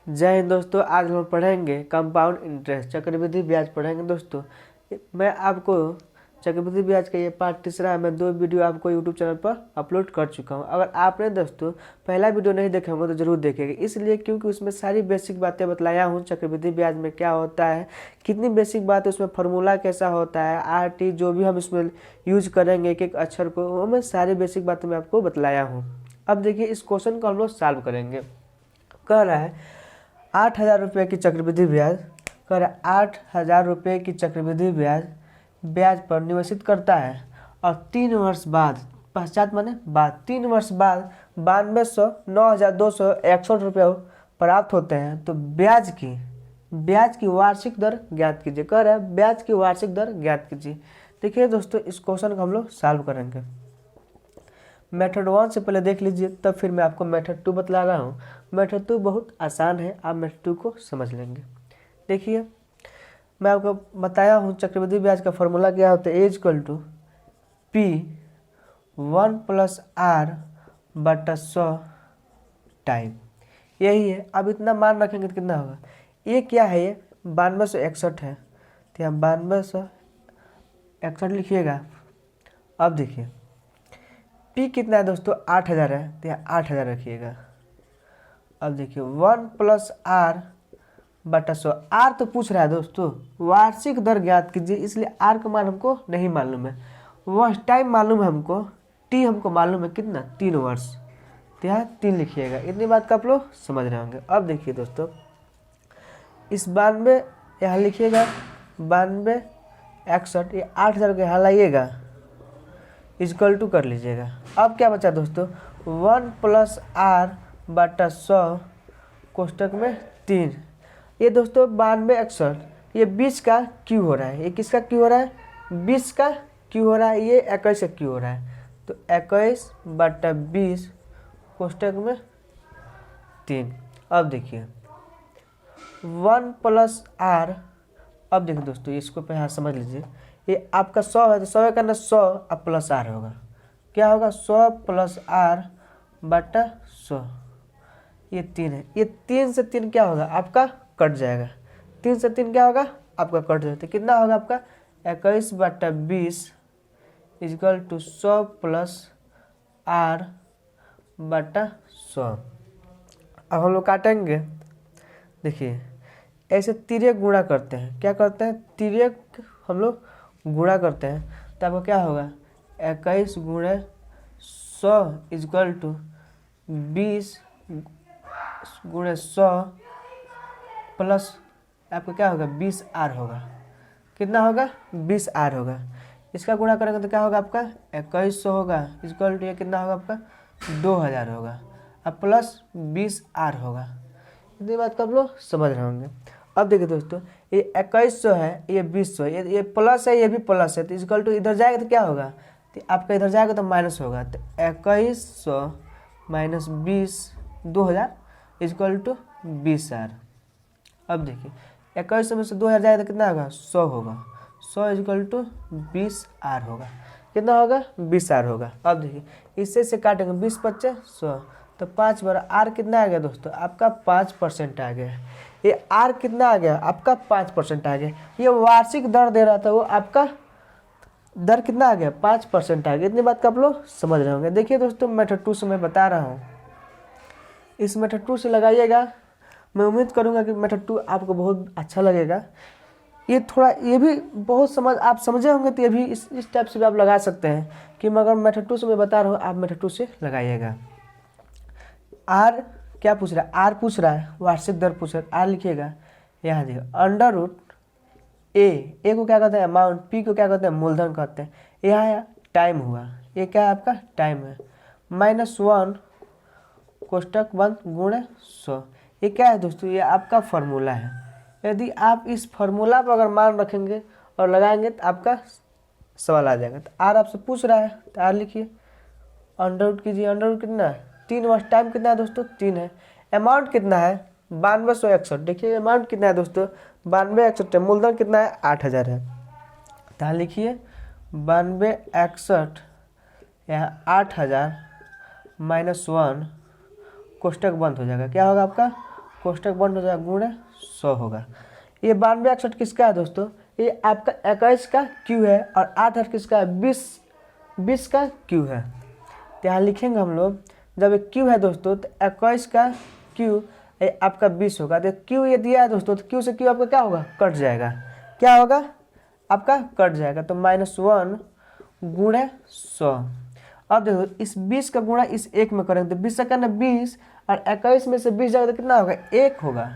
जय हिंद दोस्तों। आज हम पढ़ेंगे कंपाउंड इंटरेस्ट, चक्रवृद्धि ब्याज पढ़ेंगे दोस्तों। मैं आपको चक्रवृद्धि ब्याज का ये पार्ट तीसरा है। मैं 2 वीडियो आपको यूट्यूब चैनल पर अपलोड कर चुका हूँ। अगर आपने दोस्तों पहला वीडियो नहीं देखे होंगे तो जरूर देखेंगे, इसलिए क्योंकि उसमें सारी बेसिक बातें बतलाया हूँ। चक्रवृद्धि ब्याज में क्या होता है, कितनी बेसिक बात है, उसमें फार्मूला कैसा होता है, RT जो भी हम इसमें यूज करेंगे एक एक अक्षर को, वो मैं सारी बेसिक बातें मैं आपको बतलाया हूँ। अब देखिए इस क्वेश्चन को हम लोग सॉल्व करेंगे। कह रहा है 8,000 रुपये की चक्रवृद्धि ब्याज, कर 8,000 रुपये की चक्रवृद्धि ब्याज पर निवेशित करता है और 3 वर्ष बाद, पश्चात माने बाद, 3 वर्ष बाद 92,9,261 रुपये प्राप्त होते हैं। तो ब्याज की वार्षिक दर ज्ञात कीजिए। कह रहा है ब्याज की वार्षिक दर ज्ञात कीजिए। देखिए दोस्तों इस क्वेश्चन को हम लोग सॉल्व करेंगे। मेथड 1 से पहले देख लीजिए, तब फिर मैं आपको मेथड 2 बतला रहा हूँ। मेथड 2 बहुत आसान है, आप मेथड 2 को समझ लेंगे। देखिए मैं आपको बताया हूँ चक्रवृद्धि ब्याज का फॉर्मूला क्या होता है, equal to P1 + R/100 time, यही है। अब इतना मान रखेंगे तो कितना होगा, ये क्या है, ये 9261 है, तो यहाँ 9261 लिखिएगा। अब देखिए P कितना है दोस्तों, 8,000 है, तो यहाँ 8,000 रखिएगा। अब देखिए 1 + R/100, R तो पूछ रहा है दोस्तों वार्षिक दर ज्ञात कीजिए, इसलिए R का मान हमको नहीं मालूम है, वह टाइम मालूम है हमको, T हमको मालूम है कितना, 3 वर्ष, तो यहाँ 3 लिखिएगा। इतनी बात का आप लोग समझ रहे होंगे। अब देखिए दोस्तों इस 92 यहाँ लिखिएगा, 9261, ये 8,000 के यहाँ लाइएगा, इक्वल टू कर लीजिएगा। अब क्या बचा दोस्तों, 1 + R/100 कोष्टक में 3, ये दोस्तों 9261, ये 20 का क्यू हो रहा है, ये किसका क्यू हो रहा है, 20 का क्यू हो रहा है, ये 21 का क्यू हो रहा है, तो 21/20 कोष्टक में 3। अब देखिए 1 + R, अब देखिए दोस्तों इसको पे यहाँ समझ लीजिए, ये आपका 100 है तो 100 का ना 100 अब प्लस R होगा, क्या होगा, 100 + R/100, ये 3 है, ये 3 से 3 क्या होगा आपका कट जाएगा, 3 से 3 क्या होगा आपका कट जाएगा, तो कितना होगा आपका 21/20 इक्वल टू 100 + R/100। अब हम लोग काटेंगे। देखिए ऐसे तिर्यक गुणा करते हैं, क्या करते हैं, तिर्यक हम लोग गुणा करते हैं, तो आपको क्या होगा 21 × 100 इक्वल टू 20 × 100 प्लस आपको क्या होगा 20R होगा, कितना होगा 20R होगा। इसका गुणा करेंगे तो क्या होगा आपका 2100 होगा, इक्वल टू ये कितना होगा आपका 2000 होगा, अब प्लस 20R होगा। इतनी बात को आप लोग समझ रहे होंगे। अब देखिए दोस्तों ये 2100 है, ये 2000 है, ये प्लस है, ये भी प्लस है, तो इक्वल टू इधर जाएगा तो क्या होगा, तो आपका इधर जाएगा तो माइनस होगा, तो 2100 - 20 2000 इक्वल टू 20R। अब देखिए 2100 में से 2000 जाएगा तो कितना होगा 100 होगा, 100 इक्वल टू 20R होगा, कितना होगा 20R होगा। अब देखिए इससे से काटेंगे 20 × 5 = 100, तो 5 बार R कितना आ गया दोस्तों आपका 5% आ गया, ये R कितना आ गया आपका 5% आ गया। ये वार्षिक दर दे रहा था, वो आपका दर कितना आ गया 5% आ गया। इतनी बात का आप लोग समझ रहे होंगे। देखिए दोस्तों मेथड 2 से मैं बता रहा हूँ, इस मेथड 2 से लगाइएगा, मैं उम्मीद करूँगा कि मेथड 2 आपको बहुत अच्छा लगेगा। ये थोड़ा ये भी बहुत आप समझे होंगे, तो ये भी इस टाइप से भी आप लगा सकते हैं कि मगर मेथड 2 से मैं बता रहा हूँ, आप मेथड 2 से लगाइएगा। R क्या पूछ रहा है, R पूछ रहा है, वार्षिक दर पूछ रहा है, R लिखिएगा। यहाँ देखिए √A को क्या कहते हैं अमाउंट, P को क्या कहते हैं मूलधन कहते हैं, यहाँ टाइम हुआ, ये क्या है आपका टाइम है, -1 कोष्टक बंद गुणे 100, ये क्या है दोस्तों, ये आपका फॉर्मूला है। यदि आप इस फॉर्मूला पर अगर मान रखेंगे और लगाएंगे तो आपका सवाल आ जाएगा। तो R आपसे पूछ रहा है तो R लिखिए, अंडर कीजिए, अंडर कितना है 3 वर्ष, टाइम कितना है दोस्तों 3 है, अमाउंट कितना है 9261, देखिए अमाउंट कितना है दोस्तों 9261 है, मूलधन कितना है 8,000 है, तो लिखिए 9261 यहाँ 8,000 -1 कोष्टक बंद हो जाएगा, क्या होगा आपका कोष्टक बंद हो जाएगा, गुणे 100 होगा। ये 92 61 किसका है दोस्तों? ये आपका 21 का क्यू है और 8 8 किसका है? 20 का क्यू है। तो यहाँ लिखेंगे हम लोग, जब ये क्यू है दोस्तों तो 21 का क्यू ये आपका 20 होगा। तो क्यू ये दिया है दोस्तों, तो क्यू से क्यू आपका क्या होगा? कट जाएगा। क्या होगा? आपका कट जाएगा। तो -1 गुणे 100। अब देखो इस 20 का गुणा इस 1 में करेंगे तो 20 सेकंड 20 और 21 में से 20 जाएगा तो कितना होगा? 1 होगा।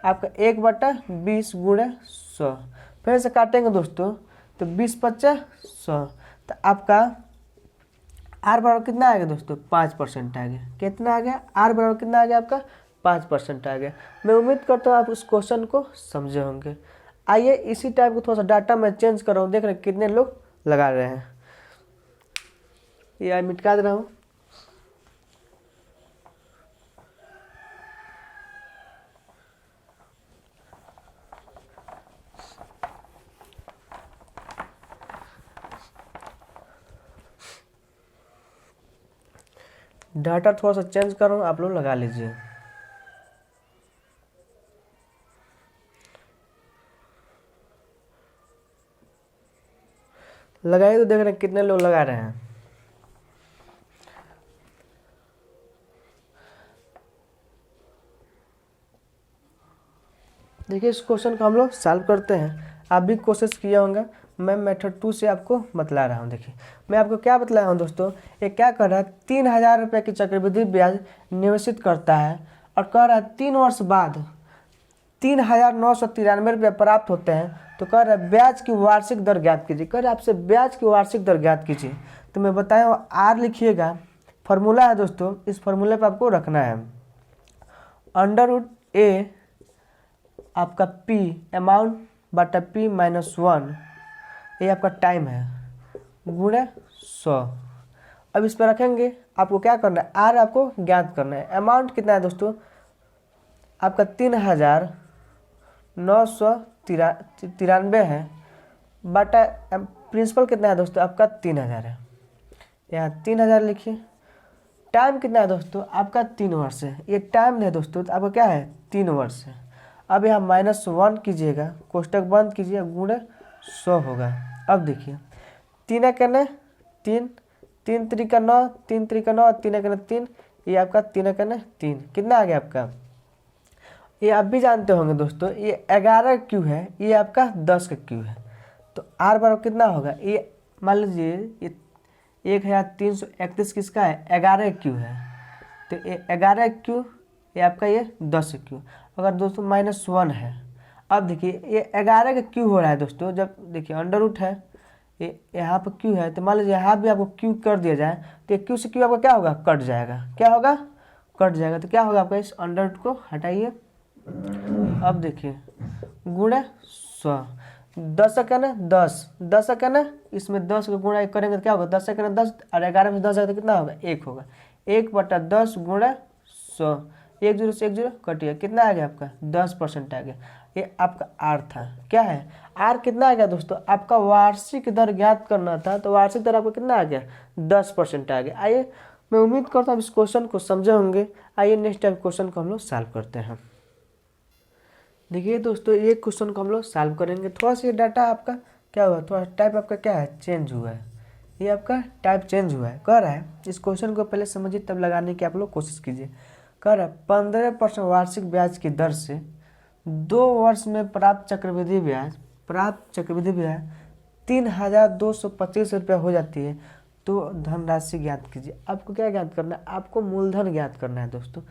आपका 1/20 गुणे 100। फिर से काटेंगे दोस्तों तो 20 पच्चा 100। तो आपका आर बराबर कितना आ गया दोस्तों? 5% आ गया। कितना आ गया? आर बराबर कितना आ गया आपका? 5% आ गया। मैं उम्मीद करता हूँ आप उस क्वेश्चन को समझे होंगे। आइए इसी टाइप को थोड़ा सा डाटा मैं चेंज कर रहा हूँ, देख रहे हैं कितने लोग लगा रहे हैं। ये मिटका दे रहा हूँ। डाटा थोड़ा सा चेंज कर रहा हूँ, आप लोग लगा लीजिए। लगाइए तो देख रहे हैं कितने लोग लगा रहे हैं। देखिए इस क्वेश्चन को हम लोग सॉल्व करते हैं। आप भी कोशिश किए होंगे। मैं मेथड 2 से आपको बतला रहा हूँ। देखिए मैं आपको क्या बतलाया हूँ दोस्तों, ये क्या कर रहा है? 3000 रुपये की चक्रवृद्धि ब्याज निवेशित करता है और कह रहा है 3 वर्ष बाद 3993 रुपये प्राप्त होते हैं। तो कह रहा है ब्याज की वार्षिक दर ज्ञात कीजिए। कह रहा है आपसे ब्याज की वार्षिक दर ज्ञात कीजिए। तो मैं बताया आर लिखिएगा, फॉर्मूला है दोस्तों, इस फॉर्मूले पर आपको रखना है √a आपका p अमाउंट बटा p -1, ये आपका टाइम है, गुणे 100। अब इस पर रखेंगे, आपको क्या करना है? आर आपको ज्ञात करना है। अमाउंट कितना है दोस्तों? आपका 3993 है, बटा प्रिंसिपल कितना है दोस्तों? आपका 3000 है। यहाँ 3000 लिखिए। टाइम कितना है दोस्तों? आपका 3 वर्ष है। ये टाइम है दोस्तों, तो आपका क्या है? 3 वर्ष है। अब यहाँ -1 कीजिएगा, कोष्टक बंद कीजिए, गुणे 100 होगा। अब देखिए 3 कने 3, 3 त्रिका 9, 3 त्रिका 9, 3 कने 3, ये आपका 3 कने 3 कितना आ गया आपका? ये आप भी जानते होंगे दोस्तों, ये 11 क्यू है, ये आपका 10 का क्यू है। तो आर बराबर कितना होगा? ये मान लीजिए ये 1331 किसका है? 11 क्यू है। तो ये 11 क्यू, ये आपका ये 10 क्यू। अगर दोस्तों -1 है, अब देखिए ये 11 का क्यू हो रहा है दोस्तों। जब देखिए अंडर रूट है, ये यहाँ पर क्यू है, तो मान लीजिए यहाँ भी आपको क्यू कर दिया जाए तो ये क्यू से क्यू आपका क्या होगा? कट जाएगा। क्या होगा? कट जाएगा। तो क्या होगा आपका? इस अंडर रूट को हटाइए। अब देखिए गुणे 100, 10 का ना 10 का ना, इसमें 10 का गुणा करेंगे तो क्या होगा? 10 का ना 10 और 11 में 10 तो कितना होगा? 1 होगा। 1/10 गुणे 100, 1 0 से 1 0 कट गया। कितना आ गया आपका? 10% आ गया। ये आपका आर था। क्या है? आर कितना आ गया दोस्तों? आपका वार्षिक दर ज्ञात करना था, तो वार्षिक दर आपका कितना आ गया? 10% आ गया। आइए मैं उम्मीद करता हूँ इस क्वेश्चन को समझे होंगे। आइए नेक्स्ट टाइप क्वेश्चन को हम लोग सॉल्व करते हैं। देखिए दोस्तों ये क्वेश्चन को हम लोग सॉल्व करेंगे। थोड़ा सा ये डाटा आपका क्या हुआ? थोड़ा टाइप आपका क्या है? चेंज हुआ है। ये आपका टाइप चेंज हुआ है। कह रहा है इस क्वेश्चन को पहले समझिए तब लगाने की आप लोग कोशिश कीजिए। कह रहा है 15% वार्षिक ब्याज की दर से 2 वर्ष में प्राप्त चक्रवृद्धि ब्याज 3225 रुपये हो जाती है। तो धनराशि ज्ञात कीजिए। आपको क्या ज्ञात करना है? आपको मूलधन ज्ञात करना है दोस्तों।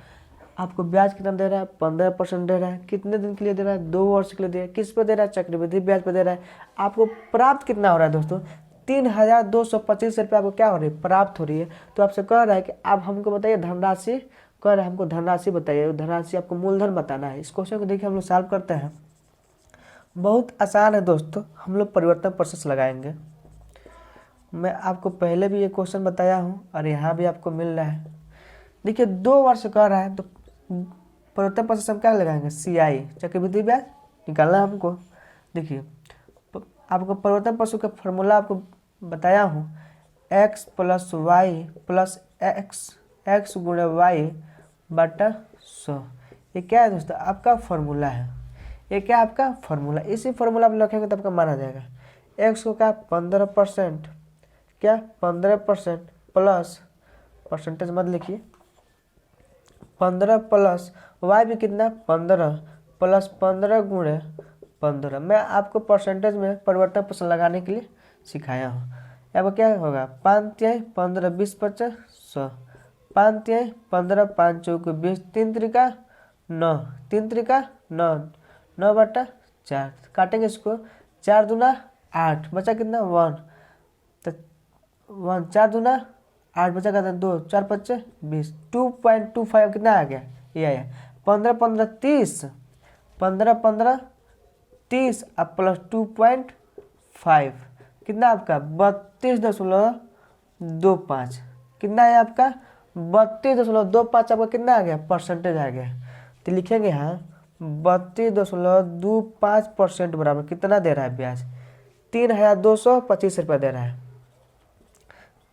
आपको ब्याज कितना दे रहा है? 15% दे रहा है। कितने दिन के लिए दे रहा है? 2 वर्ष के लिए दे रहा है। किस पे दे रहा है? चक्रवृद्धि ब्याज पे दे रहा है। आपको प्राप्त कितना हो रहा है दोस्तों? 3225 रुपये आपको क्या हो रही है? प्राप्त हो रही है। तो आपसे कह रहा है कि आप हमको बताइए धनराशि। कह रहा है हमको धनराशि बताइए। धनराशि आपको मूलधन बताना है। इस क्वेश्चन को देखिए हम लोग सॉल्व करते हैं। बहुत आसान है दोस्तों। हम लोग परिवर्तन प्रोसेस लगाएंगे। मैं आपको पहले भी ये क्वेश्चन बताया हूँ और यहाँ भी आपको मिल रहा है। देखिए 2 वर्ष कह रहा है तो परिवर्तन प्रोसेस हम क्या लगाएंगे? CI चक्रवृद्धि ब्याज निकालना है हमको। देखिए आपको परिवर्तन प्रोसेस का फॉर्मूला आपको बताया हूँ, x + y + x गुणे y/100। ये क्या है दोस्तों, आपका फॉर्मूला है। ये क्या आपका फॉर्मूला, इसी फॉर्मूला आप लिखेंगे तो आपका माना जाएगा। एक्स को क्या 15%, क्या 15% प्लस, परसेंटेज मत लिखिए, 15 प्लस वाई भी कितना 15 प्लस 15 गुणे 15। मैं आपको परसेंटेज में परिवर्तन प्रश्न लगाने के लिए सिखाया हूँ। अब क्या होगा 5 तिहाई 15 20 50 100, 5 तिहाई 15 5 चौके 20, 3 त्रिका 9, 3 त्रिका 9, 9/4 काटेंगे इसको, 4 दूना 8, बचा कितना 1, तो 1 4 दूना 8 बचा कितना 2, 4 5 20, 2.25 कितना आ गया, ये आया 15 15 30, 15 15 30 अब प्लस 2.5 कितना आपका 32.25, कितना है आपका 32.25, आपका कितना आ गया परसेंटेज आ गया। तो लिखेंगे यहाँ 32.25% बराबर कितना दे रहा है ब्याज, 3,225 रुपये दे रहा है,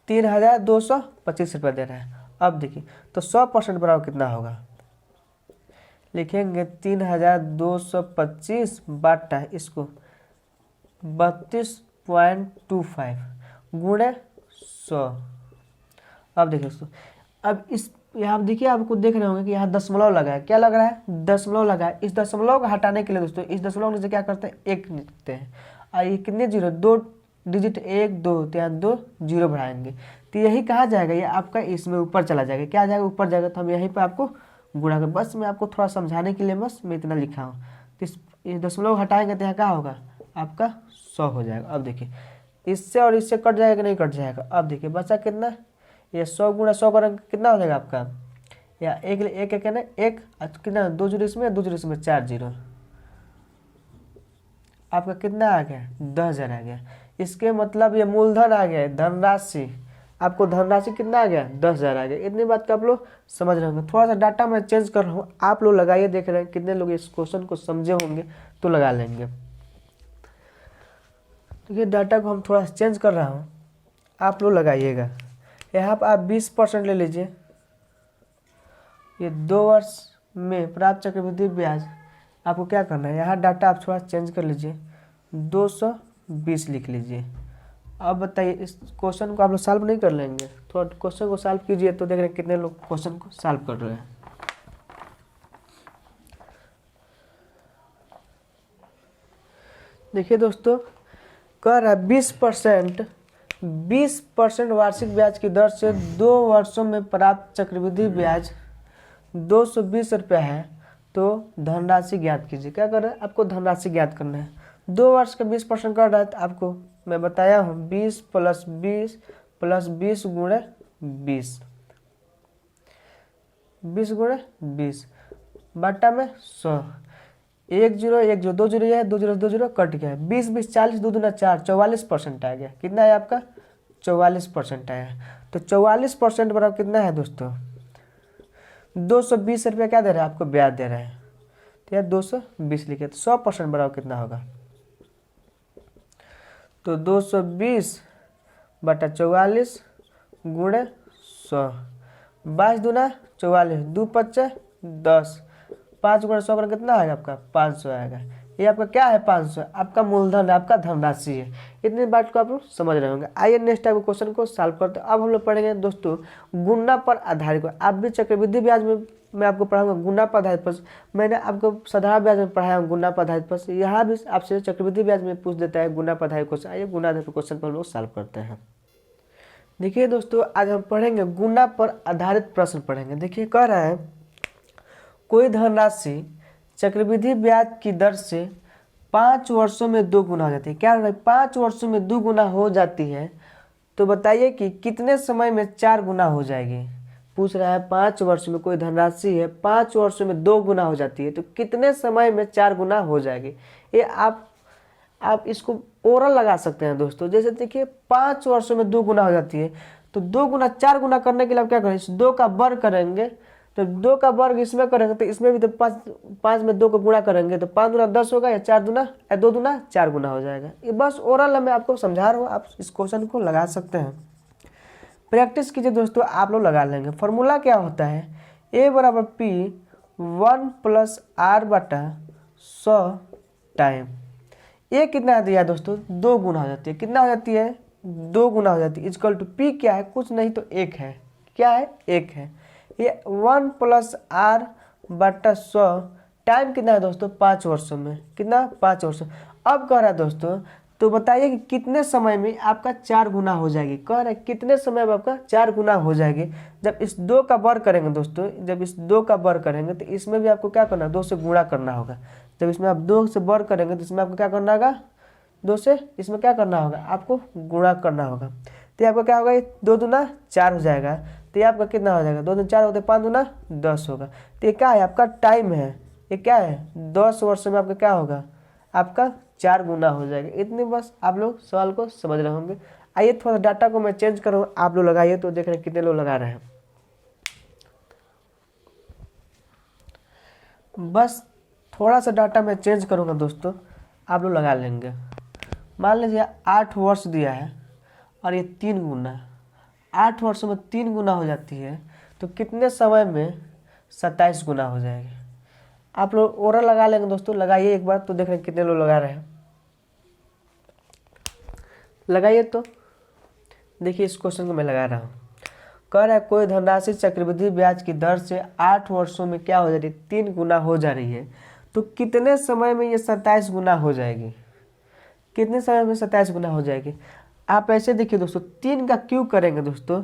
3,225 रुपये दे रहा है। अब देखिए तो 100% बराबर कितना होगा, लिखेंगे 3,225 बाटा इसको 32.25 गुणे 100। अब देखिए दोस्तों, अब इस यहाँ देखिए आपको देख रहे होंगे कि यहाँ दशमलव लगा है, क्या लग रहा है दशमलव लगा है। इस दशमलव को हटाने के लिए दोस्तों इस दशमलव नीचे क्या करते हैं 1 लिखते हैं, और ये कितने जीरो 2 डिजिट 1 2, तो यहाँ 2 जीरो बढ़ाएंगे, तो यही कहा जाएगा, ये आपका इसमें ऊपर चला जाएगा, क्या आ जाएगा ऊपर जाएगा, तो हम यहीं पर आपको गुणा कर, बस मैं आपको थोड़ा समझाने के लिए बस मैं इतना लिखा हूँ। तो इस दशमलव हटाएंगे तो यहाँ क्या होगा आपका 100 हो जाएगा। अब देखिए इससे और इससे कट जाएगा कि नहीं कट जाएगा। अब देखिए बचा कितना, ये 100 गुणा 100 करेंगे कितना हो जाएगा आपका, या एक एक है ना एक कितना 2 जीरो इसमें 2 जीरो इसमें 4 जीरो, आपका कितना आ गया 10,000 आ गया। इसके मतलब ये मूलधन आ गया, धनराशि आपको धनराशि कितना आ गया 10,000 आ गया। इतनी बात का आप लोग समझ रहे होंगे। थोड़ा सा डाटा मैं चेंज कर रहा हूँ, आप लोग लगाइए, देख रहे हैं कितने लोग इस क्वेश्चन को समझे होंगे तो लगा लेंगे। तो ये डाटा को हम थोड़ा चेंज कर रहा हूँ, आप लोग लगाइएगा। यहाँ पर आप 20% ले लीजिए, ये 2 वर्ष में प्राप्त चक्रवृद्धि ब्याज आपको क्या करना है, यहाँ डाटा आप थोड़ा चेंज कर लीजिए, 220 लिख लीजिए। अब बताइए इस क्वेश्चन को आप लोग सॉल्व नहीं कर लेंगे, थोड़ा क्वेश्चन को सॉल्व कीजिए तो देख रहे हैं कितने लोग क्वेश्चन को सॉल्व कर रहे हैं। देखिए दोस्तों कह रहा है 20% वार्षिक ब्याज की दर से 2 वर्षों में प्राप्त चक्रवृद्धि ब्याज 220 रुपये है, तो धनराशि ज्ञात कीजिए। क्या कर रहे हैं आपको धनराशि ज्ञात करना है, 2 वर्ष का 20% कर रहा है, तो आपको मैं बताया हूँ 20 + 20 + 20 गुणे 20, 20 गुणे 20 बटा में 100, 1 0 1 0 2 0 है, 2 0 2 0 कट गया, 20 20 40 2 दूना 4, 44% आ गया। कितना है आपका 44% आया। तो 44% बराबर कितना है दोस्तों 220 रुपये क्या दे रहा है आपको ब्याज दे रहा है, तो यार 220 लिखे, तो 100% बराबर कितना होगा, तो 220 बटा 44 गुणे 100, 22 दूना 44, 2 5 10, 5 गुणे 100 पर कितना आएगा आपका 500 आएगा। ये आपका क्या है 500, आपका मूलधन है, आपका धनराशि है। इतनी बात को आप लोग समझ रहे होंगे। आइए नेक्स्ट टाइप क्वेश्चन को सॉल्व करते हैं। अब हम लोग पढ़ेंगे दोस्तों गुणा पर आधारित को। आप भी चक्रवृद्धि ब्याज में मैं आपको पढ़ाऊंगा गुणा पर आधारित प्रश्न, मैंने आपको साधारण ब्याज में पढ़ाया हूँ गुणा पर आधारित प्रश्न, यहाँ भी आपसे चक्रवृद्धि ब्याज में पूछ देता है गुणा पर आधारित क्वेश्चन। आइए गुणा आधारित क्वेश्चन को हम लोग सॉल्व करते हैं। देखिए दोस्तों आज हम पढ़ेंगे गुणा पर आधारित प्रश्न पढ़ेंगे। देखिए कह रहा है कोई धनराशि चक्रवृद्धि ब्याज की दर से 5 वर्षों में 2 गुना हो जाती है। क्या 5 वर्षों में 2 गुना हो जाती है, तो बताइए कि कितने समय में 4 गुना हो जाएगी। पूछ रहा है 5 वर्ष में कोई धनराशि है 5 वर्षों में 2 गुना हो जाती है, तो कितने समय में 4 गुना हो जाएगी। ये आप इसको ओरल लगा सकते हैं दोस्तों। जैसे देखिए 5 वर्षों में 2 गुना हो जाती है, तो 2 गुना 4 गुना करने के लिए आप क्या करें, इस 2 का वर्ग करेंगे, तो 2 का वर्ग इसमें करेंगे तो इसमें भी तो 5 में 2 को गुणा करेंगे तो 5 दूना 10 होगा, या 4 दूना या 2 दूना 4 गुना हो जाएगा। ये बस ओरल मैं आपको समझा रहा हूँ, आप इस क्वेश्चन को लगा सकते हैं। प्रैक्टिस कीजिए दोस्तों, आप लोग लगा लेंगे। फॉर्मूला क्या होता है, A = P 1 प्लस आर बटा 100 टाइम, ये कितना दिया है दोस्तों, 2 गुना हो जाती है, कितना हो जाती है, 2 गुना हो जाती है। इक्वल टू पी क्या है, कुछ नहीं तो 1 है, क्या है, 1 है। ये 1 प्लस आर बटा 100 टाइम कितना है दोस्तों, 5 वर्षों में, कितना, 5 वर्षों। अब कह रहा है दोस्तों, तो बताइए कि कितने समय में आपका 4 गुना हो जाएगी, कह रहा है कितने समय में आपका 4 गुना हो जाएगी। जब इस 2 का वर्ग करेंगे दोस्तों, जब इस 2 का वर्ग करेंगे तो इसमें भी आपको क्या करना है, 2 से गुणा करना होगा। जब इसमें आप 2 से वर्ग करेंगे तो इसमें आपको क्या करना होगा, 2 से इसमें क्या करना होगा, आपको गुणा करना होगा। तो आपका क्या होगा, ये 2 दूना 4 हो जाएगा। तो ये आपका कितना हो जाएगा, 2 दूना 4 होते 5 दूना 10 होगा। तो ये क्या है, आपका टाइम है, ये क्या है, 10 वर्ष में आपका क्या होगा, आपका 4 गुना हो जाएगा। इतने बस आप लोग सवाल को समझ रहे होंगे। आइए थोड़ा डाटा को मैं चेंज करूँ, आप लोग लगाइए तो देख रहे हैं कितने लोग लगा रहे हैं। बस थोड़ा सा डाटा मैं चेंज करूँगा दोस्तों, आप लोग लगा लेंगे। मान लीजिए 8 वर्ष दिया है और ये 3 गुना, 8 वर्षों में 3 गुना हो जाती है, तो कितने समय में 27 गुना हो जाएगी। आप लोग ओरल लगा लेंगे दोस्तों, लगाइए एक बार तो देख रहे हैं कितने लोग लगा रहे हैं, लगाइए तो देखिए इस क्वेश्चन को मैं लगा रहा हूँ। कह रहा है कोई धनराशि चक्रवृद्धि ब्याज की दर से 8 वर्षों में क्या हो जा रही है, 3 गुना हो जा रही है, तो कितने समय में ये 27 गुना हो जाएगी, कितने समय में 27 गुना हो जाएगी। आप ऐसे देखिए दोस्तों, 3 का क्यूब करेंगे दोस्तों,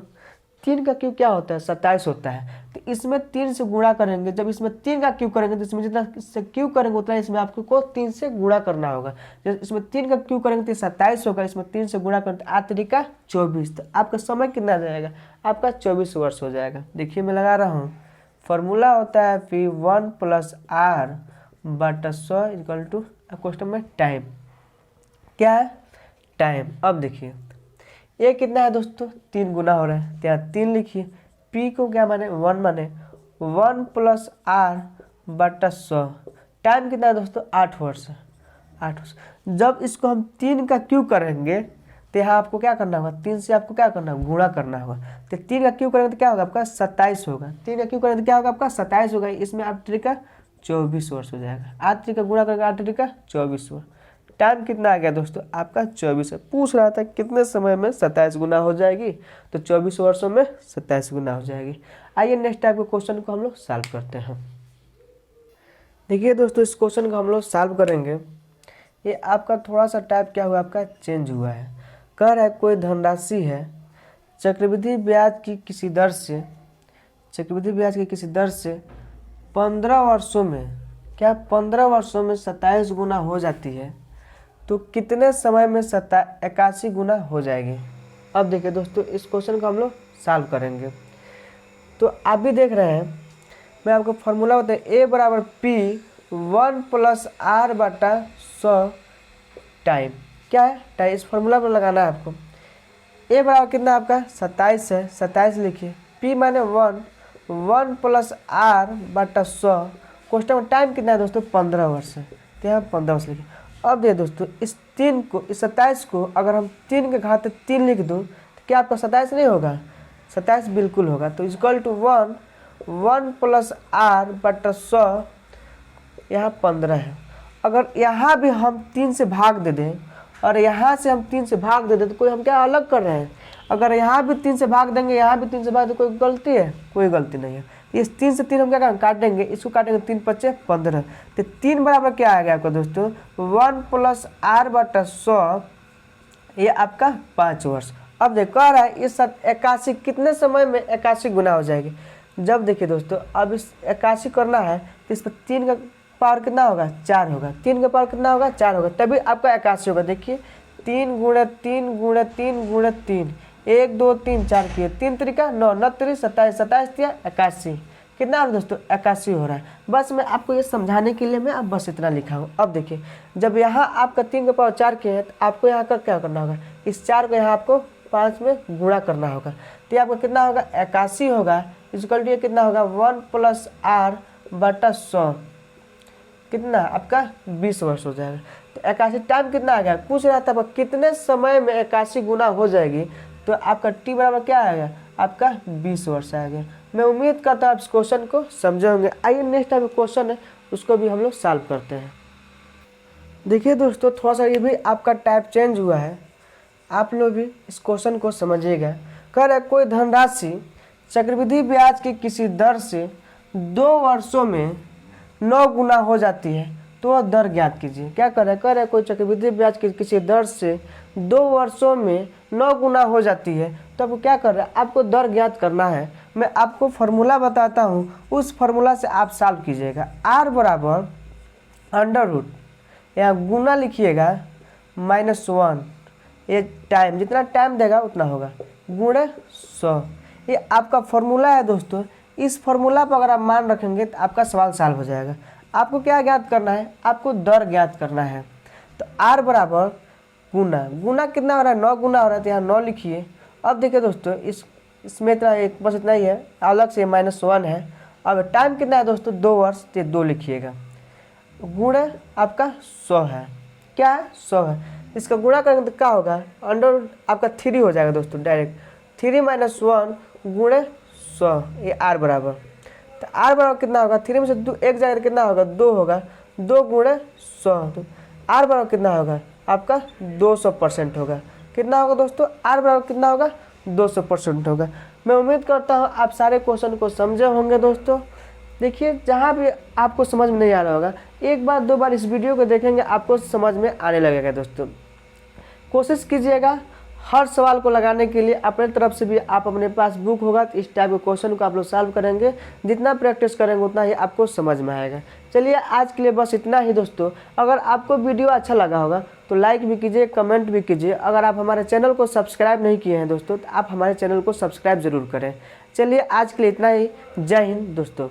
3 का क्यूब क्या होता है, 27 होता है। तो इसमें 3 से गुणा करेंगे, जब इसमें 3 का क्यूब करेंगे तो इसमें जितना इससे क्यूब करेंगे उतना इसमें आपको 3 से गुणा करना होगा। जब इसमें 3 का क्यूब करेंगे तो 27 होगा, इसमें 3 से गुणा करेंगे तो 8 का 24, तो आपका समय कितना जाएगा, आपका 24 वर्ष हो जाएगा। देखिए मैं लगा रहा हूँ, फॉर्मूला होता है P1 प्लस आर बटा 100 इक्वल टू क्वेश्चन में टाइम, क्या है, टाइम। अब देखिए ये कितना है दोस्तों, 3 गुना हो रहा है, तो यहाँ 3 लिखिए। P को क्या माने, 1 माने, 1 प्लस आर बटा 100 टाइम कितना है दोस्तों, 8 वर्ष, 8 वर्ष। जब इसको हम 3 का क्यूब करेंगे तो यहाँ आपको क्या करना होगा, 3 से आपको क्या करना होगा, गुणा करना होगा। तो 3 का क्यूब करेंगे तो क्या होगा, आपका 27 होगा। 3 का क्यूब करेंगे तो क्या होगा, आपका 27 होगा। इसमें 8 का 24 वर्ष हो जाएगा, 8 का गुणा करेंगे 8 का 24 वर्ष। टाइम कितना आ गया दोस्तों, आपका 24 है। पूछ रहा था कितने समय में 27 गुना हो जाएगी, तो 24 वर्षों में 27 गुना हो जाएगी। आइए नेक्स्ट टाइप के क्वेश्चन को हम लोग सॉल्व करते हैं। देखिए दोस्तों इस क्वेश्चन को हम लोग सॉल्व करेंगे। ये आपका थोड़ा सा टाइप क्या हुआ, आपका चेंज हुआ है। कह रहा है कोई धनराशि है चक्रवृद्धि ब्याज की किसी दर से, चक्रवृद्धि ब्याज की किसी दर से 15 वर्षों में, क्या 15 वर्षों में 27 गुना हो जाती है, तो कितने समय में 81 गुना हो जाएगी। अब देखिए दोस्तों इस क्वेश्चन को हम लोग सॉल्व करेंगे। तो आप भी देख रहे हैं, मैं आपको फॉर्मूला बताऊँ, ए बराबर P1 प्लस आर बटा 100 टाइम, क्या है, टाइम। इस फॉर्मूला पर लगाना है आपको। ए बराबर कितना आपका 27 है, 27 लिखिए। P माने 1 प्लस आर बटा 100, क्वेश्चन में टाइम कितना है दोस्तों, 15 वर्ष है, तो यहाँ 15 वर्ष लिखिए। अब देखिए दोस्तों इस 3 को, इस 27 को अगर हम 3 के घात 3 लिख दूँ तो क्या आपका 27 नहीं होगा, 27 बिल्कुल होगा। तो इक्वल टू 1 प्लस आर बटा 100, यहाँ 15 है। अगर यहाँ भी हम 3 से भाग दे दें और यहाँ से हम 3 से भाग दे दें तो कोई हम क्या अलग कर रहे हैं। अगर यहाँ भी 3 से भाग देंगे, यहाँ भी 3 से भाग दें, कोई गलती है, कोई गलती नहीं है। इस 3 से 3 हम क्या करेंगे, काटेंगे, इसको काटेंगे, 3 पच्चे 15, तो 3 बराबर क्या आ गया आपका दोस्तों, 1 प्लस आर बटा 100, ये आपका 5 वर्ष। अब देखो कह रहा है इस 81 कितने समय में 81 गुना हो जाएगी। जब देखिए दोस्तों अब इस 81 करना है तो इस पर 3 का पावर कितना होगा, 4 होगा, 3 का पावर कितना होगा, 4 होगा, तभी आपका 81 होगा। देखिए 3 गुणे 3 गुणे 3 गुणे 3, 1 2 3 4 किए, 3 तरीका 9, 9 3 27, 27 दिया 81, कितना है दोस्तों, 81 हो रहा है। बस मैं आपको ये समझाने के लिए मैं अब बस इतना लिखा हूँ। अब देखिए जब यहाँ आपका 3 का पावर 4 किया है तो आपको यहाँ का क्या करना होगा, इस 4 को यहाँ आपको 5 में गुणा करना होगा, तो आपका कितना होगा, 81 होगा। इक्वल टू कितना होगा, 1 प्लस आर बटा 100, कितना आपका 20 वर्ष हो जाएगा। तो 81 टाइम कितना आ गया, पूछ रहा था कितने समय में 81 गुना हो जाएगी, तो आपका टी बराबर क्या आएगा, आपका 20 वर्ष आ गया। मैं उम्मीद करता हूँ आप इस क्वेश्चन को समझे होंगे। आइए नेक्स्ट टाइम क्वेश्चन है उसको भी हम लोग सॉल्व करते हैं। देखिए दोस्तों, थोड़ा सा ये भी आपका टाइप चेंज हुआ है, आप लोग भी इस क्वेश्चन को समझिएगा। कह रहे कोई धनराशि चक्रवृद्धि ब्याज की किसी दर से 2 वर्षों में 9 गुना हो जाती है तो वह दर ज्ञात कीजिए। क्या कर रहे कोई चक्रवृद्धि ब्याज की किसी दर से 2 वर्षों में 9 गुना हो जाती है, तो अब क्या कर रहे हैं, आपको दर ज्ञात करना है। मैं आपको फार्मूला बताता हूँ, उस फार्मूला से आप सॉल्व कीजिएगा। r बराबर अंडर रूट, यहाँ गुना लिखिएगा -1, ये टाइम जितना टाइम देगा उतना होगा, गुणे 100। ये आपका फार्मूला है दोस्तों। इस फार्मूला पर अगर आप मान रखेंगे तो आपका सवाल सॉल्व हो जाएगा। आपको क्या ज्ञात करना है, आपको दर ज्ञात करना है। तो r बराबर गुना कितना हो रहा है, 9 गुना हो रहा है, तो यहाँ 9 लिखिए। अब देखिए दोस्तों, इसमें इतना बस इतना ही है, अलग से -1 है। अब टाइम कितना है दोस्तों, 2 वर्ष, तो 2 लिखिएगा। गुणे आपका 100 है, क्या है 100 है। इसका गुणा करेंगे तो क्या होगा, अंडर आपका 3 हो जाएगा दोस्तों, डायरेक्ट 3 - 1 गुणे 100, ये r बराबर। तो r बराबर कितना होगा, 3 में से 2 एक जाएगा कितना होगा, 2 होगा, 2 गुणे 100, तो r बराबर कितना होगा आपका 200% होगा। कितना होगा दोस्तों, r बराबर कितना होगा, 200% होगा। मैं उम्मीद करता हूँ आप सारे क्वेश्चन को समझे होंगे दोस्तों। देखिए, जहाँ भी आपको समझ में नहीं आ रहा होगा, एक बार 2 बार इस वीडियो को देखेंगे, आपको समझ में आने लगेगा दोस्तों। कोशिश कीजिएगा हर सवाल को लगाने के लिए। अपने तरफ से भी आप अपने पास बुक होगा तो इस टाइप के क्वेश्चन को आप लोग सॉल्व करेंगे। जितना प्रैक्टिस करेंगे उतना ही आपको समझ में आएगा। चलिए, आज के लिए बस इतना ही दोस्तों। अगर आपको वीडियो अच्छा लगा होगा तो लाइक भी कीजिए, कमेंट भी कीजिए। अगर आप हमारे चैनल को सब्सक्राइब नहीं किए हैं दोस्तों तो आप हमारे चैनल को सब्सक्राइब ज़रूर करें। चलिए, आज के लिए इतना ही। जय हिंद दोस्तों।